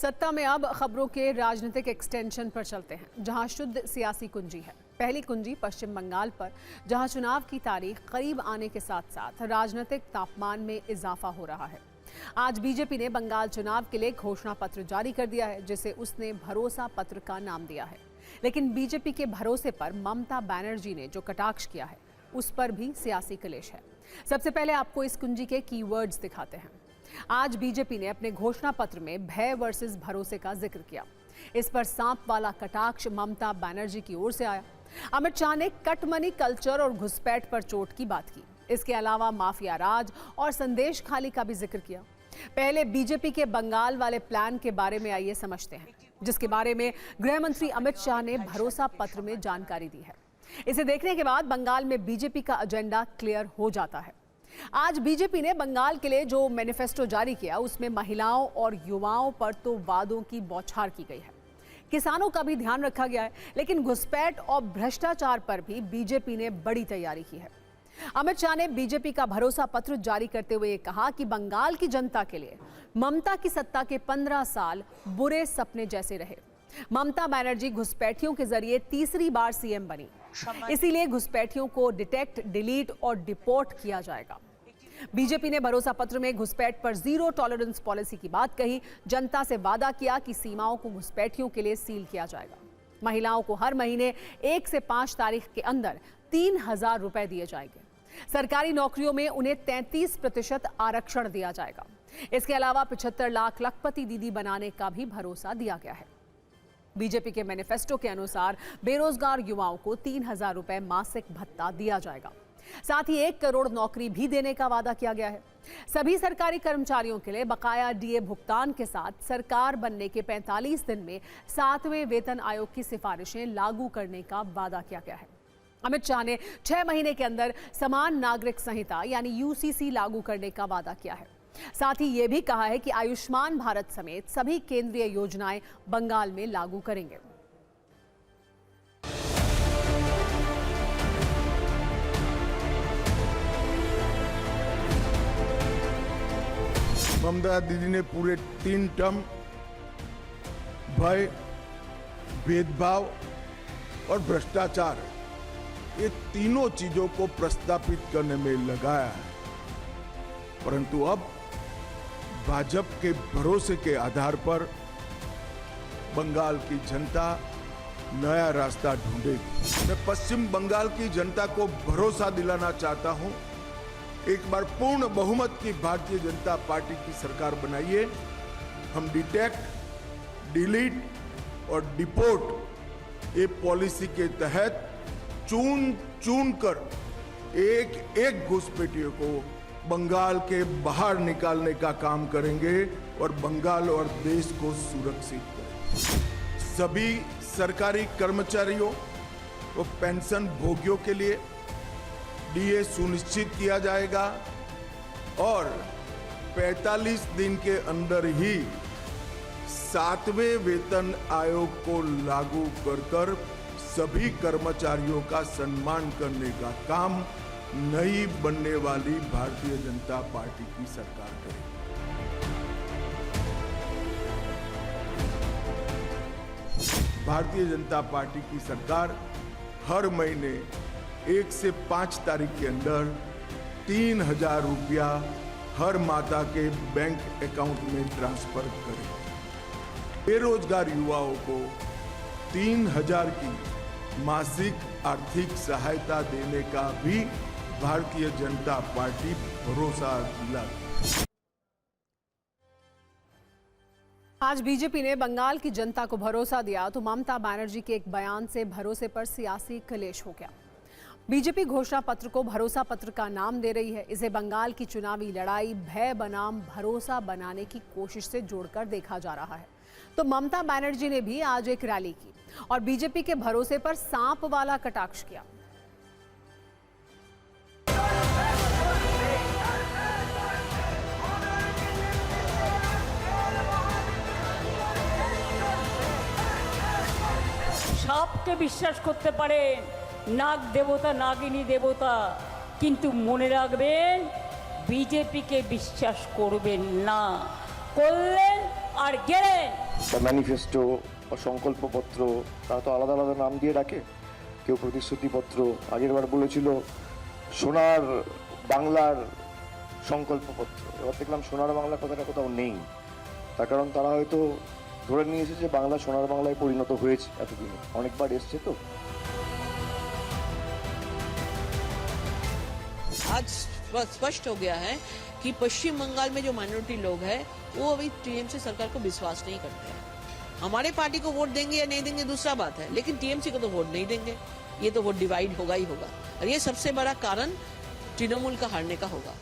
सत्ता में अब खबरों के राजनीतिक एक्सटेंशन पर चलते हैं, जहां शुद्ध सियासी कुंजी है। पहली कुंजी पश्चिम बंगाल पर, जहां चुनाव की तारीख करीब आने के साथ साथ राजनीतिक तापमान में इजाफा हो रहा है। आज बीजेपी ने बंगाल चुनाव के लिए घोषणा पत्र जारी कर दिया है, जिसे उसने भरोसा पत्र का नाम दिया है। लेकिन बीजेपी के भरोसे पर ममता बनर्जी ने जो कटाक्ष किया है, उस पर भी सियासी कलेश है। सबसे पहले आपको इस कुंजी के कीवर्ड्स दिखाते हैं। आज बीजेपी ने अपने घोषणा पत्र में भय वर्सेस भरोसे का जिक्र किया। इस पर सांप वाला कटाक्ष ममता बनर्जी की ओर से आया। अमित शाह ने कट मनी कल्चर और घुसपैठ पर चोट की बात की। इसके अलावा माफिया राज और संदेश खाली का भी जिक्र किया। पहले बीजेपी के बंगाल वाले प्लान के बारे में आइए समझते हैं, जिसके बारे में गृह मंत्री अमित शाह ने भरोसा पत्र में जानकारी दी है। इसे देखने के बाद बंगाल में बीजेपी का एजेंडा क्लियर हो जाता है। आज बीजेपी ने बंगाल के लिए जो मैनिफेस्टो जारी किया, उसमें महिलाओं और युवाओं पर तो वादों की बौछार की गई है। किसानों का भी ध्यान रखा गया है, लेकिन घुसपैठ और भ्रष्टाचार पर भी बीजेपी ने बड़ी तैयारी की है। अमित शाह ने बीजेपी का भरोसा पत्र जारी करते हुए कहा कि बंगाल की जनता के लिए ममता की सत्ता के 15 साल बुरे सपने जैसे रहे। ममता बनर्जी घुसपैठियों के जरिए तीसरी बार सीएम बनी, इसीलिए घुसपैठियों को डिटेक्ट, डिलीट और डिपोर्ट किया जाएगा। बीजेपी ने भरोसा पत्र में घुसपैठ पर जीरो टॉलरेंस पॉलिसी की बात कही। जनता से वादा किया कि सीमाओं को घुसपैठियों के लिए सील किया जाएगा। महिलाओं को हर महीने 1 से 5 तारीख के अंदर 3000 रुपए दिए जाएंगे। सरकारी नौकरियों में उन्हें 33% आरक्षण दिया जाएगा। इसके अलावा 75 लाख लखपति दीदी बनाने का भी भरोसा दिया गया है। बीजेपी के मैनिफेस्टो के अनुसार बेरोजगार युवाओं को 3000 रुपए मासिक भत्ता दिया जाएगा। साथ ही 1 करोड़ नौकरी भी देने का वादा किया गया है। सभी सरकारी कर्मचारियों के लिए बकाया डीए भुगतान के साथ सरकार बनने के 45 दिन में 7वें वेतन आयोग की सिफारिशें लागू करने का वादा किया गया है। अमित शाह ने 6 महीने के अंदर समान नागरिक संहिता यानी यूसीसी लागू करने का वादा किया है। साथ ही ये भी कहा है कि आयुष्मान भारत समेत सभी केंद्रीय योजनाएं बंगाल में लागू करेंगे। ममता दीदी ने पूरे 3 टर्म भय, भेदभाव और भ्रष्टाचार, ये तीनों चीजों को प्रस्तापित करने में लगाया है। परंतु अब भाजपा के भरोसे के आधार पर बंगाल की जनता नया रास्ता ढूंढेगी। मैं पश्चिम बंगाल की जनता को भरोसा दिलाना चाहता हूं, एक बार पूर्ण बहुमत की भारतीय जनता पार्टी की सरकार बनाइए। हम डिटेक्ट, डिलीट और डिपोर्ट ये पॉलिसी के तहत चुन चुन कर एक एक घुसपैठियों को बंगाल के बाहर निकालने का काम करेंगे और बंगाल और देश को सुरक्षित करेंगे। सभी सरकारी कर्मचारियों और पेंशन भोगियों के लिए डीए सुनिश्चित किया जाएगा और 45 दिन के अंदर ही 7वें वेतन आयोग को लागू कर सभी कर्मचारियों का सम्मान करने का काम नई बनने वाली भारतीय जनता पार्टी की सरकार करेगी। भारतीय जनता पार्टी की सरकार हर महीने 1 से 5 तारीख के अंदर 3000 रुपया हर माता के बैंक अकाउंट में ट्रांसफर करेगी। बेरोजगार युवाओं को 3000 की मासिक आर्थिक सहायता देने का भी भारतीय जनता पार्टी भरोसा दिलाती। आज बीजेपी ने बंगाल की जनता को भरोसा दिया तो ममता बनर्जी के एक बयान से भरोसे पर सियासी कलेश हो गया। बीजेपी घोषणा पत्र को भरोसा पत्र का नाम दे रही है। इसे बंगाल की चुनावी लड़ाई भय बनाम भरोसा बनाने की कोशिश से जोड़कर देखा जा रहा है। तो ममता बनर्जी ने भी आज एक रैली की और बीजेपी के भरोसे पर सांप वाला कटाक्ष किया। সাপকে বিশ্বাস করতে পারেন, নাগ দেবতা, নাগিনী দেবতা, কিন্তু মনে রাখবেন বিজেপিকে বিশ্বাস করবেন না। করলেন আর গেলেন। বা ম্যানিফেস্টো বা সংকল্পপত্র, তারা তো আলাদা আলাদা নাম দিয়ে ডাকে। কেউ প্রতিশ্রুতিপত্র, আগের বার বলেছিল সোনার বাংলার সংকল্পপত্র, এবার দেখলাম সোনার বাংলা কথাটা কোথাও নেই। তার কারণ তারা হয়তো ধরে নিয়েছে যে বাংলা সোনার বাংলায় পরিণত হয়েছে, এতদিনে অনেকবার এসছে তো। आज स्पष्ट हो गया है कि पश्चिम बंगाल में जो माइनॉरिटी लोग हैं वो अभी टीएमसी सरकार को विश्वास नहीं करते हैं। हमारे पार्टी को वोट देंगे या नहीं देंगे दूसरा बात है, लेकिन टीएमसी को तो वोट नहीं देंगे। ये तो वोट डिवाइड होगा ही होगा, और ये सबसे बड़ा कारण तृणमूल का हारने का होगा।